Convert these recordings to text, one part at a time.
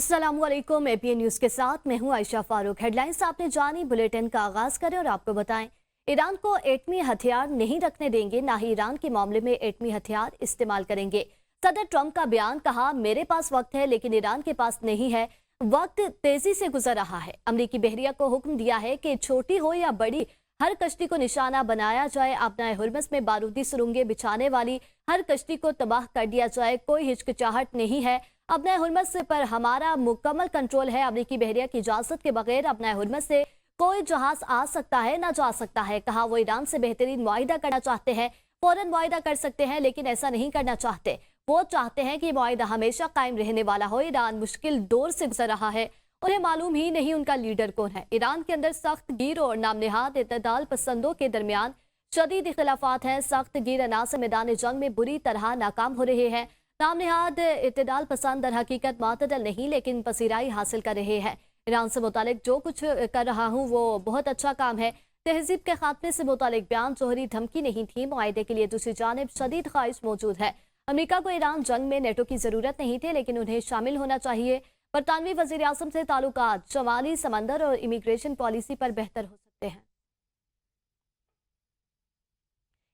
अस्सलामुअलैकुम। APN news के साथ मैं हूं आयशा फारूक। हेडलाइंस आपने जानी, बुलेटिन का आगाज करें और आपको बताएं। ईरान को एटमी हथियार नहीं रखने देंगे, ना ही ईरान के मामले में एटमी हथियार इस्तेमाल करेंगे। सदर ट्रंप का बयान, कहा मेरे पास वक्त है लेकिन ईरान के पास नहीं है। वक्त तेजी से गुजर रहा है। अमरीकी बहरिया को हुक्म दिया है कि छोटी हो या बड़ी हर कश्ती को निशाना बनाया जाए। अपना हुर्मस में बारूदी सुरंगें बिछाने वाली हर कश्ती को तबाह कर दिया जाए। कोई हिचकिचाहट नहीं है। अपना हुर्मस पर हमारा मुकम्मल कंट्रोल है। अमरीकी बहरिया की इजाजत के बगैर अपना हुर्मस से कोई जहाज आ सकता है, ना जा सकता है। कहा वो ईरान से बेहतरीन मुआहिदा करना चाहते हैं, फौरन मुआहिदा कर सकते हैं, लेकिन ऐसा नहीं करना चाहते। वो चाहते हैं कि मुआहिदा हमेशा कायम रहने वाला हो। ईरान मुश्किल दौर से गुजर रहा है, उन्हें मालूम ही नहीं उनका लीडर कौन है। ईरान के अंदर सख्त गिर और नामनिहाद इत्तेदाल पसंदों के दरमियान शदीद इख्तिलाफात हैं। सख्त गिर अनासर मैदान जंग में बुरी तरह नाकाम हो रहे हैं। नामनिहाद इत्तेदाल पसंद दर हकीकत मातदल नहीं, लेकिन पसीराई हासिल कर रहे हैं। ईरान से मुतालिक जो कुछ कर रहा हूँ वो बहुत अच्छा काम है। तहजीब के खात्मे से मुतालिक बयान जोहरी धमकी नहीं थी। मुआहिदे के लिए दूसरी जानिब शदीद ख्वाहिश मौजूद है। अमेरिका को ईरान जंग में नेटो की जरूरत नहीं थी, लेकिन उन्हें शामिल होना चाहिए। बरतानवी वजीर आजम से ताल्लुकात शमाली समंदर और इमिग्रेशन पॉलिसी पर बेहतर हो सकते हैं।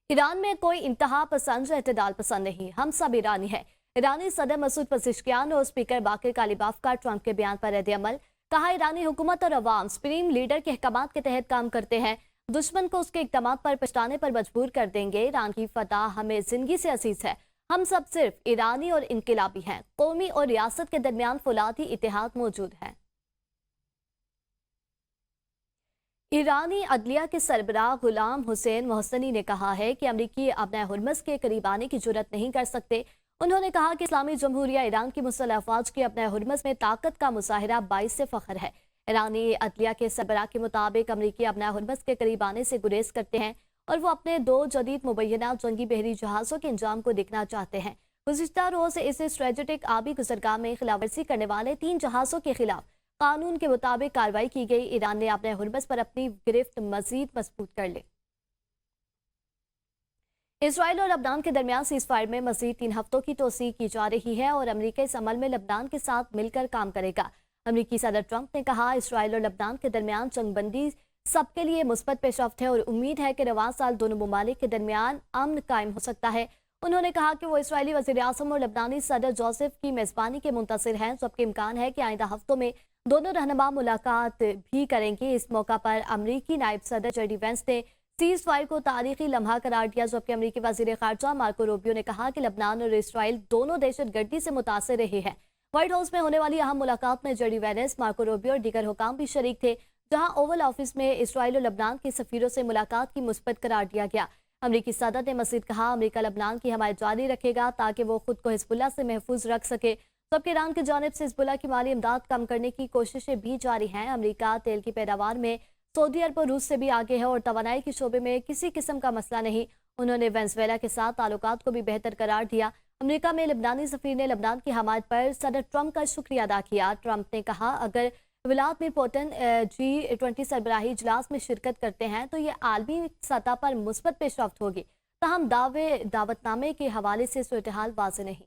ईरान में कोई इंतहा पसंद एतदाल पसंद नहीं, हम सब ईरानी हैं। ईरानी सदर मसूद पज़ेश्कियान और स्पीकर बाकिर कालिबाफ का ट्रंप के बयान पर रद्द-ए-अमल। कहा ईरानी हुकूमत और अवाम सुप्रीम लीडर के अहकामात के तहत काम करते हैं, दुश्मन को उसके इक़दामात पर पछताने पर मजबूर कर देंगे। ईरान की फतह हमें जिंदगी से अजीज है। हम सब सिर्फ ईरानी और इनकलाबी हैं। कौमी और रियासत के दरमियान फौलादी इत्तेहाद मौजूद है। ईरानी अदलिया के सरबराह गुलाम हुसैन मोहसनी ने कहा है कि अमरीकी अपना हुर्मस के करीब आने की जुर्रत नहीं कर सकते। उन्होंने कहा कि इस्लामी जमहूरिया ईरान की मुसल्लह अफवाज की अपना हुर्मस में ताकत का मुजाहिरा बाइस से फख्र है। ईरानी अदलिया के सरबराह के मुताबिक अमरीकी अपना हुर्मस के करीब आने से गुरेज करते हैं और वो अपने 2 जदीद मुबैना जंगी बहरी जहाज़ों के अंजाम को देखना चाहते हैं। गुज़िश्ता रोज इस स्ट्रेटेजिक आबी गुजरगाह में खिलाफवर्जी करने वाले 3 जहाज़ों के खिलाफ कानून के मुताबिक कार्रवाई की गई। ईरान ने अपने हुर्मस पर अपनी गिरफ्त मजीद मजबूत कर ली। इसराइल और लबनान के दरमियान सीज़फायर में मजीद 3 हफ्तों की तोसी की जा रही है और अमरीका इस अमल में लबनान के साथ मिलकर काम करेगा। अमरीकी सदर ट्रंप ने कहा इसराइल और लबनान के दरमियान जंगबंदी सबके लिए मुस्बत पेशरफ्त है और उम्मीद है कि रवां साल दोनों ममालिक के दरमियान अमन कायम हो सकता है। उन्होंने कहा कि वो इसराइली वज़ीर आज़म और लबनानी सदर जोसेफ की मेज़बानी के मुंतज़िर हैं, जबकि इम्कान है कि आइंदा हफ्तों में दोनों रहनुमा मुलाकात भी करेंगे। इस मौका पर अमरीकी नायब सदर जेडी वेंस ने सीज़ फायर को तारीखी लम्हा करार दिया, जबकि अमरीकी वज़ीर ख़ारजा मार्को रूबियो ने कहा कि लबनान और इसराइल दोनों दहशतगर्दी से मुतासर रहे हैं। व्हाइट हाउस में होने वाली अहम मुलाकात में जेडी वेंस, मार्को रूबियो और दीगर हुकाम भी शरीक थे, जहां ओवल ऑफिस में इसराइल और लबनान के सफीरों से मुलाकात की मुस्बत करार दिया गया। अमरीकी सदर ने मज़ीद कहा अमरीका लबनान की हमायत जारी रखेगा ताकि वो खुद को हिजबुल्लाह से महफूज रख सके, जबकि ईरान की जानिब से हिजबुल्लाह की माली इमदाद कम करने की कोशिशें भी जारी हैं। अमरीका तेल की पैदावार में सऊदी अरब और रूस से भी आगे है और तवानाई के शोबे में किसी किस्म का मसला नहीं। उन्होंने वेनेजुएला के साथ ताल्लुकात को भी बेहतर करार दिया। अमेरिका में लबनानी सफीर ने लबनान की हमायत पर सदर ट्रंप का शुक्रिया अदा किया। ट्रंप ने कहा अगर व्लादिमीर पुतिन G20 सरबराही इजलास में शिरकत करते हैं तो ये आलमी सतह पर मुस्बत पेशरफ्त होगी। ताहम दावतनामे के हवाले से सूरत-ए-हाल वाज़ेह नहीं।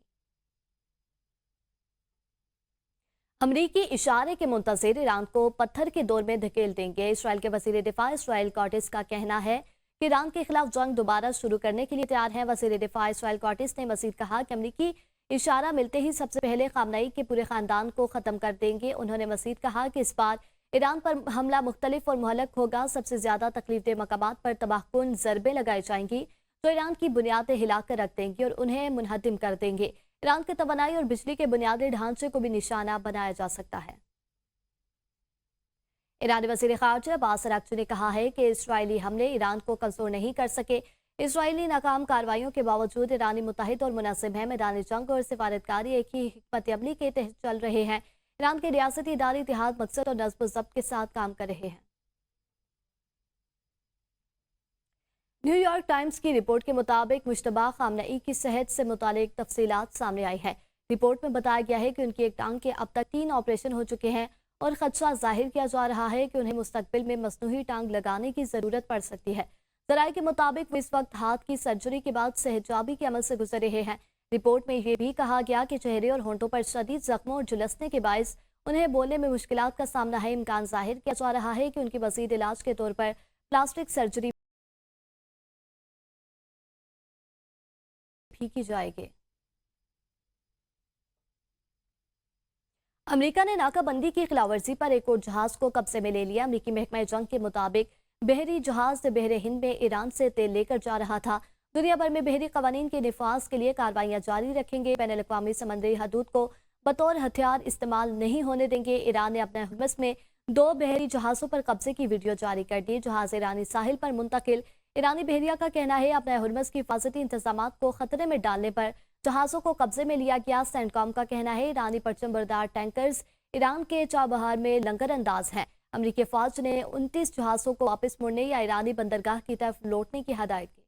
अमरीकी इशारे के मुंतज़िर ईरान को पत्थर के दौर में धकेल देंगे। इसराइल के वज़ीर दिफा इसराइल कॉटिस का कहना है कि ईरान के खिलाफ जंग दोबारा शुरू करने के लिए तैयार है। वज़ीर दिफा इसराइल कॉटिस ने मज़ीद कहा कि अमरीकी इशारा मिलते ही सबसे पहले खामनई के पूरे खानदान को ख़त्म कर देंगे। उन्होंने मज़ीद कहा कि इस बार ईरान पर हमला मुख्तलिफ और मुहलक होगा। सबसे ज़्यादा तकलीफदेह मकामात पर तबाहकुन ज़रबें लगाई जाएंगी जो ईरान की बुनियादें हिलाकर रख देंगी और उन्हें मुनहदिम कर देंगे। ईरान के तवानाई और बिजली के बुनियादी ढांचे को भी निशाना बनाया जा सकता है। ईरानी वज़ीर ख़ारजा अब्बास अराग़ची ने कहा है कि इसराइली हमले ईरान को कमज़ोर नहीं कर सके। इसराइली नाकाम कार्रवाइयों के बावजूद ईरानी मुत्तहिद और मुनासिब है। मैदान जंग और सिफारतकारी एक ही हिकमत अमली के तहत चल रहे हैं। ईरान के रियासती इदारे इत्तेहाद, मकसद और नज़्म व ज़ब्त के साथ काम कर रहे हैं। न्यूयॉर्क टाइम्स की रिपोर्ट के मुताबिक मुश्तबा खामनई की सेहत से मुतालिक तफसीलात सामने आई है। रिपोर्ट में बताया गया है कि उनकी एक टांग के अब तक 3 ऑपरेशन हो चुके हैं और खदशा जाहिर किया जा रहा है कि उन्हें मुस्तकबिल में मसनूई टांग लगाने की जरूरत पड़ सकती है। ज़राए के मुताबिक वो इस वक्त हाथ की सर्जरी के बाद सेहतयाबी के अमल से गुजर रहे हैं। रिपोर्ट में यह भी कहा गया कि चेहरे और होंठों पर शदीद जख्मों और झुलसने के बायस انہیں بولنے میں مشکلات کا سامنا ہے۔ امکان ظاہر کیا جا رہا ہے کہ ان کی مزید علاج کے طور پر پلاسٹک سرجری بھی کی جائے گی۔ امریکہ نے ناکہ بندی کی خلاف ورزی پر ایک اور جہاز کو قبضے میں لے لیا۔ امریکی محکمہ جنگ کے مطابق بحری جہاز بحر ہند میں ایران سے تیل لے کر جا رہا تھا۔ دنیا بھر میں بحری قوانین کے نفاذ کے لیے کارروائیاں جاری رکھیں گے۔ بین الاقوامی سمندری حدود کو بطور ہتھیار استعمال نہیں ہونے دیں گے۔ ایران نے اپنے حرمس میں 2 بحری جہازوں پر قبضے کی ویڈیو جاری کر دی۔ جہاز ایرانی ساحل پر منتقل۔ ایرانی بحریہ کا کہنا ہے اپنے حرمس کی حفاظتی انتظامات کو خطرے میں ڈالنے پر جہازوں کو قبضے میں لیا گیا۔ سینٹ کام کا کہنا ہے ایرانی پرچم بردار ٹینکرز ایران کے چابہار میں لنگر انداز ہیں۔ امریکی فوج نے 29 جہازوں کو واپس مڑنے یا ایرانی بندرگاہ کی طرف لوٹنے کی ہدایت کی۔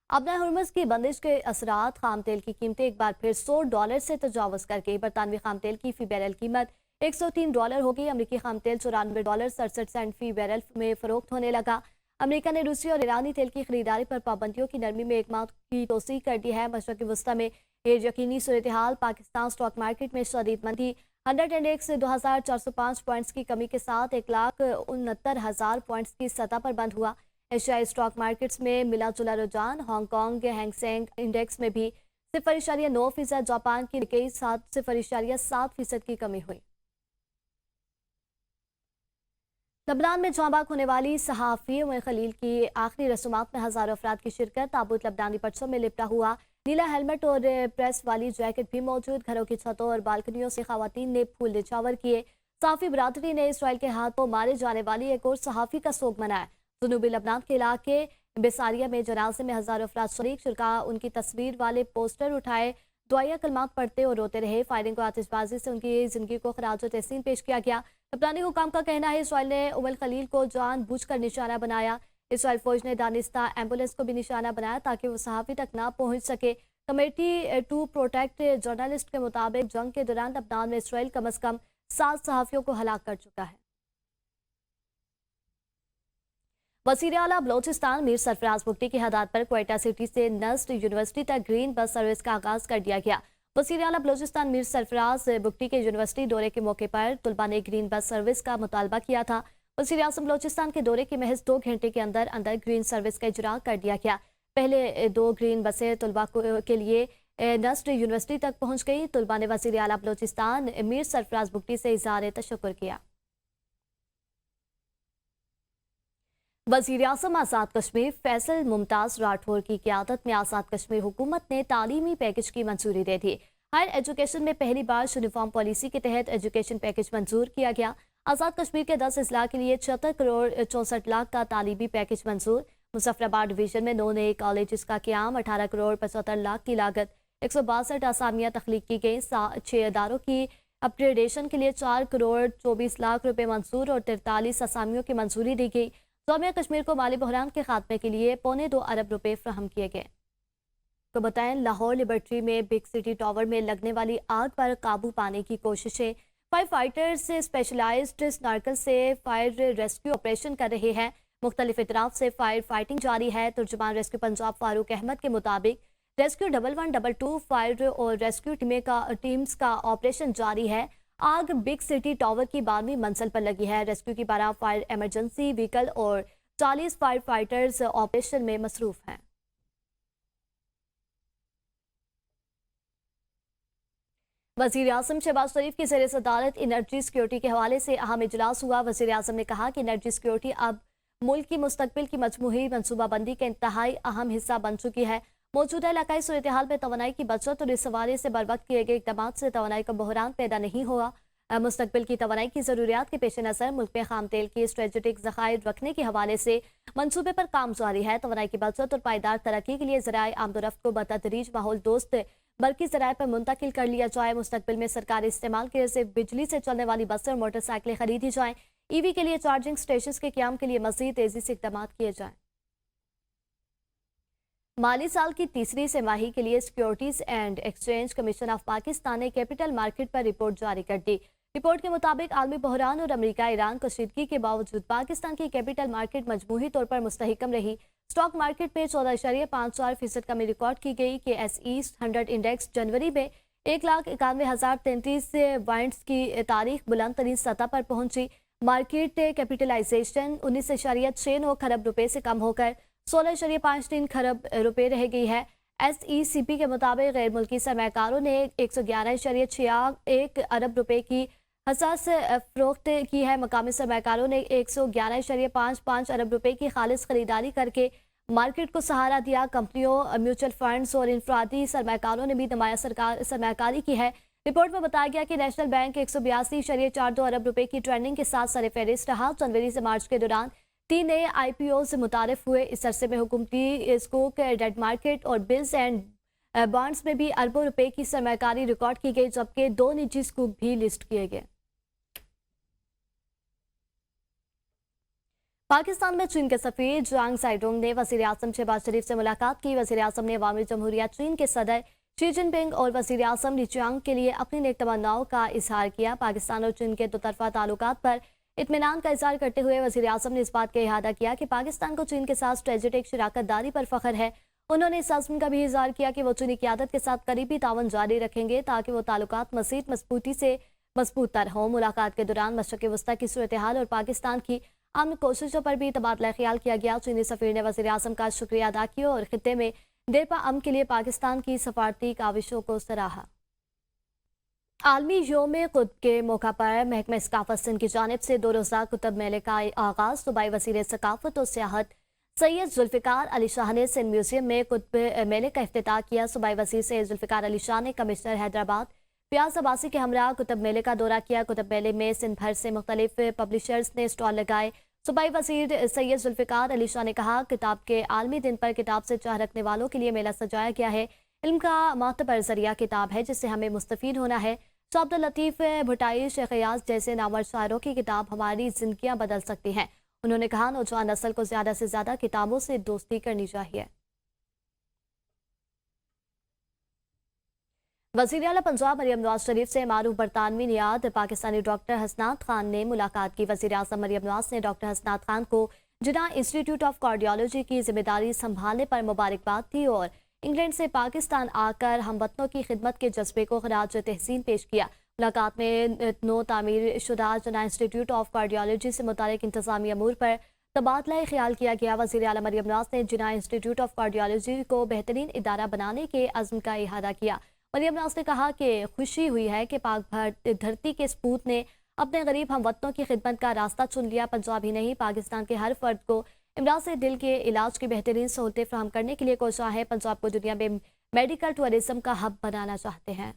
اپنا ہرمز کی بندش کے اثرات خام تیل کی قیمتیں ایک بار پھر $100 سے تجاوز کر گئی۔ برطانوی خام تیل کی فی بیرل قیمت $103 ہو گئی۔ امریکی خام تیل $94.67 فی بیرل میں فروخت ہونے لگا۔ امریکہ نے روسی اور ایرانی تیل کی خریداری پر پابندیوں کی نرمی میں ایک ماہ کی توسیع کر دی ہے۔ مشرقی وسطی میں غیر یقینی صورتحال۔ پاکستان سٹاک مارکیٹ میں شدید مندی۔ 100 انڈیکس 2405 پوائنٹس کی کمی کے ساتھ 1,69,000 پوائنٹس کی سطح پر بند ہوا۔ ایشیائی سٹاک مارکیٹس میں ملا جلا رجحان۔ ہانگ کانگ ہینگ سینگ انڈیکس میں بھی 0.9%، جاپان کی نکئی 0.7% کی کمی ہوئی۔ لبنان میں جاں بحق ہونے والی صحافی عمر خلیل کی آخری رسومات میں ہزاروں افراد کی شرکت۔ تابوت لبنانی پرچم میں لپٹا ہوا، نیلا ہیلمٹ اور پریس والی جیکٹ بھی موجود۔ گھروں کی چھتوں اور بالکنیوں سے خواتین نے پھول نچھاور کیے۔ صحافی برادری نے اسرائیل کے ہاتھوں مارے جانے والی ایک اور صحافی کا سوگ منایا۔ جنوبی لبنان کے علاقے بیساریہ میں جنازے میں ہزاروں افراد شریک۔ شرکاء ان کی تصویر والے پوسٹر اٹھائے، دعائیہ کلمات پڑھتے اور روتے رہے۔ فائرنگ اور آتش بازی سے ان کی زندگی کو خراج تحسین پیش کیا گیا۔ لبنانی حکام کا کہنا ہے اسرائیل نے عمر خلیل کو جان بوجھ کر نشانہ بنایا۔ اسرائیل فوج نے دانستہ ایمبولینس کو بھی نشانہ بنایا تاکہ وہ صحافی تک نہ پہنچ سکے۔ کمیٹی ٹو پروٹیکٹ جرنلسٹ کے مطابق جنگ کے دوران لبنان میں اسرائیل کم از کم 7 صحافیوں کو ہلاک کر چکا ہے۔ وزیر اعلیٰ بلوچستان میر سرفراز بگٹی کی ہدایت پر کوئٹہ سٹی سے نسٹ یونیورسٹی تک گرین بس سروس کا آغاز کر دیا گیا۔ وزیر اعلیٰ بلوچستان میر سرفراز بگٹی کے یونیورسٹی دورے کے موقع پر طلباء نے گرین بس سروس کا مطالبہ کیا تھا۔ وزیر اعظم بلوچستان کے دورے کے محض 2 گھنٹے کے اندر گرین سروس کا اجراء کر دیا گیا۔ پہلے 2 گرین بسیں طلباء کے لیے نسٹ یونیورسٹی تک پہنچ گئی۔ طلباء نے وزیر اعلیٰ بلوچستان میر سرفراز بگٹی سے اظہار تشکر کیا۔ وزیر اعظم آزاد کشمیر فیصل ممتاز راٹھور کی قیادت میں آزاد کشمیر حکومت نے تعلیمی پیکج کی منظوری دے دی۔ ہائر ایجوکیشن میں پہلی بار یونیفارم پالیسی کے تحت ایجوکیشن پیکج منظور کیا گیا۔ آزاد کشمیر کے 10 اضلاع کے لیے 76 کروڑ 64 لاکھ کا تعلیمی پیکج منظور۔ مظفرآباد ڈویژن میں 9 نئے کالجز کا قیام، 18 کروڑ 75 لاکھ کی لاگت، 162 اسامیاں تخلیق کی گئیں۔ 6 اداروں کی اپ گریڈیشن کے لیے 4 کروڑ 24 لاکھ روپے منظور اور 43 اسامیوں کی منظوری دی گئی۔ جامعہ کشمیر کو مالی بحران کے خاتمے کے لیے 2.25 ارب روپے فراہم کیے گئے۔ تو بتائیں لاہور لیبارٹری میں بگ سٹی ٹاور میں لگنے والی آگ پر قابو پانے کی کوششیں۔ فائر فائٹرز اسپیشلائزڈ سنارکل سے فائر ریسکیو آپریشن کر رہے ہیں۔ مختلف اطراف سے فائر فائٹنگ جاری ہے۔ ترجمان ریسکیو پنجاب فاروق احمد کے مطابق ریسکیو 1122 فائر اور ریسکیو ٹیمز کا آپریشن جاری ہے۔ آگ بگ سٹی ٹاور کی 12ویں منزل پر لگی ہے۔ ریسکیو کی 12 فائر ایمرجنسی وہیکل اور 40 فائر فائٹرز آپریشن میں مصروف ہیں۔ وزیر اعظم شہباز شریف کی زیر صدارت انرجی سیکیورٹی کے حوالے سے اہم اجلاس ہوا۔ وزیر اعظم نے کہا کہ انرجی سیکیورٹی اب ملک کی مستقبل کی مجموعی منصوبہ بندی کا انتہائی اہم حصہ بن چکی ہے۔ موجودہ علاقائی صورتحال میں توانائی کی بچت اور اس حوالے سے بروقت کیے گئے اقدامات سے توانائی کا بحران پیدا نہیں ہوا۔ مستقبل کی توانائی کی ضروریات کے پیش نظر ملک میں خام تیل کی اسٹریٹجک ذخائر رکھنے کے حوالے سے منصوبے پر کام جاری ہے۔ توانائی کی بچت اور پائیدار ترقی کے لیے ذرائع آمد و رفت کو بتدریج ماحول دوست برقی ذرائع پر منتقل کر لیا جائے۔ مستقبل میں سرکاری استعمال کے لیے بجلی سے چلنے والی بسیں اور موٹر سائیکلیں خریدی جائیں۔ ای وی کے لیے چارجنگ سٹیشنز کے قیام کے لیے مزید تیزی سے اقدامات کیے جائیں۔ مالی سال کی تیسری سہ ماہی کے لیے securities and exchange commission of Pakistan نے کیپٹل مارکیٹ پر رپورٹ جاری کر دی۔ رپورٹ کے مطابق عالمی بحران اور امریکہ ایران کشیدگی کے باوجود پاکستان کی کیپٹل مارکیٹ مجموعی طور پر مستحکم رہی۔ اسٹاک مارکیٹ میں 14.54% کمی ریکارڈ کی گئی۔ کے ایس ای 100 انڈیکس جنوری میں 1,91,033 पॉइंट्स की तारीख बुलंद तरीन सतह पर पहुंची। मार्केट कैपिटलाइजेशन 19.69 खरब रुपए से कम होकर 16.53 खरब रुपए रह गई है। SECP के मुताबिक गैर मुल्की सरमाकारों ने 111.61 अरब रुपए की हसास फरोख्त की है। मकामी सरमाकारों ने 111.55 अरब रुपए की खालिस खरीदारी करके मार्केट को सहारा दिया। कंपनियों, म्यूचुअल फंड्स और इनफरादी सरमाकारों ने भी नुमाया सरमाकारी की है। रिपोर्ट में बताया गया कि नेशनल बैंक 182.42 अरब रुपए की ट्रेंडिंग के साथ सरफहरिस्त रहा। जनवरी से मार्च के दौरान 3 नए IPO से मुतारिफ हुए। इस अरसे में हुकूमती स्कूक, डेट मार्केट और बिल्स एंड बॉन्ड्स में भी अरबों रुपए की सरमाकारी रिकॉर्ड की गई, जबकि 2 निजी स्कूक भी लिस्ट किए गए। पाकिस्तान में चीन के सफीर जुआंग साइडोंग ने वज़ीर आज़म शहबाज शरीफ से मुलाकात की। वज़ीर आज़म ने अवामी जमहूरिया चीन के सदर शी जिनपिंग और वज़ीर आज़म ली चियांग के लिए अपनी नेक तमन्नाओं का इजहार किया। पाकिस्तान और चीन के दोतरफा ताल्लुकात पर इत्मीनान का इजहार करते हुए वज़ीर आज़म ने इस बात का इहादा किया कि पाकिस्तान को चीन के साथ स्ट्रेटेजिक शराकत दारी पर फख्र है। उन्होंने इस अज़्म का भी इजहार किया कि वो चीनी क़यादत के साथ करीबी तावन जारी रखेंगे ताकि वो ताल्लुकात मज़ीद मजबूती से मजबूत तर हों। मुलाकात के दौरान मशरक़ वस्ती की सूरत हाल और पाकिस्तान की अमन कोशिशों पर भी तबादला ख्याल किया गया। चीनी सफीर ने वज़ीर आज़म का शुक्रिया अदा किया और खित्ते में देरपा अमन के लिए पाकिस्तान की सफारती काविशों को सराहा। आलमी योम कुतुब के मौका पर महकमा सकाफत सिंध की जानिब से 2 रोज़ा कुतुब मेले का आगाज़। सूबाई वज़ीर सकाफत और सियाहत सैयद जुल्फ़िकार अली शाह ने सिंध म्यूजियम में कुतुब मेले का इफ्तिताह किया। सूबाई वज़ीर सैयद जुल्फ़िकार अली शाह ने कमिश्नर हैदराबाद प्याज अब्बासी के हमरा कुतुब मेले का दौरा किया। कुतुब मेले में सिंध भर से मुख्तलिफ पब्लिशर्स ने स्टॉल लगाए। सूबाई वज़ीर सैयद जुल्फ़िकार अली शाह ने कहा, किताब के आलमी दिन पर किताब से चाह रखने वालों के लिए मेला सजाया गया है। इल्म का मोतबर ज़रिया किताब है जिससे हमें मुस्तफ़ीद होना है। शाह अब्दुल लतीफ़ भुटाई, शेख याज़ जैसे नामवर शायरों की किताब हमारी ज़िंदगियाँ बदल सकती हैं। उन्होंने कहा, नौजवान नस्ल को ज़्यादा से ज़्यादा किताबों से दोस्ती करनी चाहिए। वज़ीर आला पंजाब मरियम नवाज शरीफ से मारूफ बरतानवी नियाद पाकिस्तानी डॉक्टर हसनात खान ने मुलाकात की। वज़ीर आज़म मरियम नवाज ने डॉक्टर हसनात खान को जिन्ना इंस्टीट्यूट ऑफ कार्डियोलॉजी की जिम्मेदारी संभालने पर मुबारकबाद दी और इंग्लैंड से पाकिस्तान आकर हमवतनों की खिदमत के जज्बे को खराज तहसीन पेश किया। मुलाकात में नो तामीर शुदा जिन्ना इंस्टीट्यूट ऑफ कार्डियोलॉजी से मुतालिक इंतजामी अमूर पर तबादला ख्याल किया गया। वज़ीर आला मरियम नवाज ने जिन्ना इंस्टीट्यूट ऑफ कार्डियोलॉजी को बेहतरीन इदारा बनाने के अज़्म का इहादा किया। मरियम नवाज ने कहा कि खुशी हुई है कि पाक धरती के सपूत ने अपने गरीब हमवतनों की खिदमत का रास्ता चुन लिया। पंजाब ही नहीं, पाकिस्तान के हर फर्द को इमराज दिल के इलाज की बेहतरीन सहूलतें फराहम करने के लिए कोशिश है। पंजाब को दुनिया में मेडिकल टूरिज्म का हब बनाना चाहते हैं।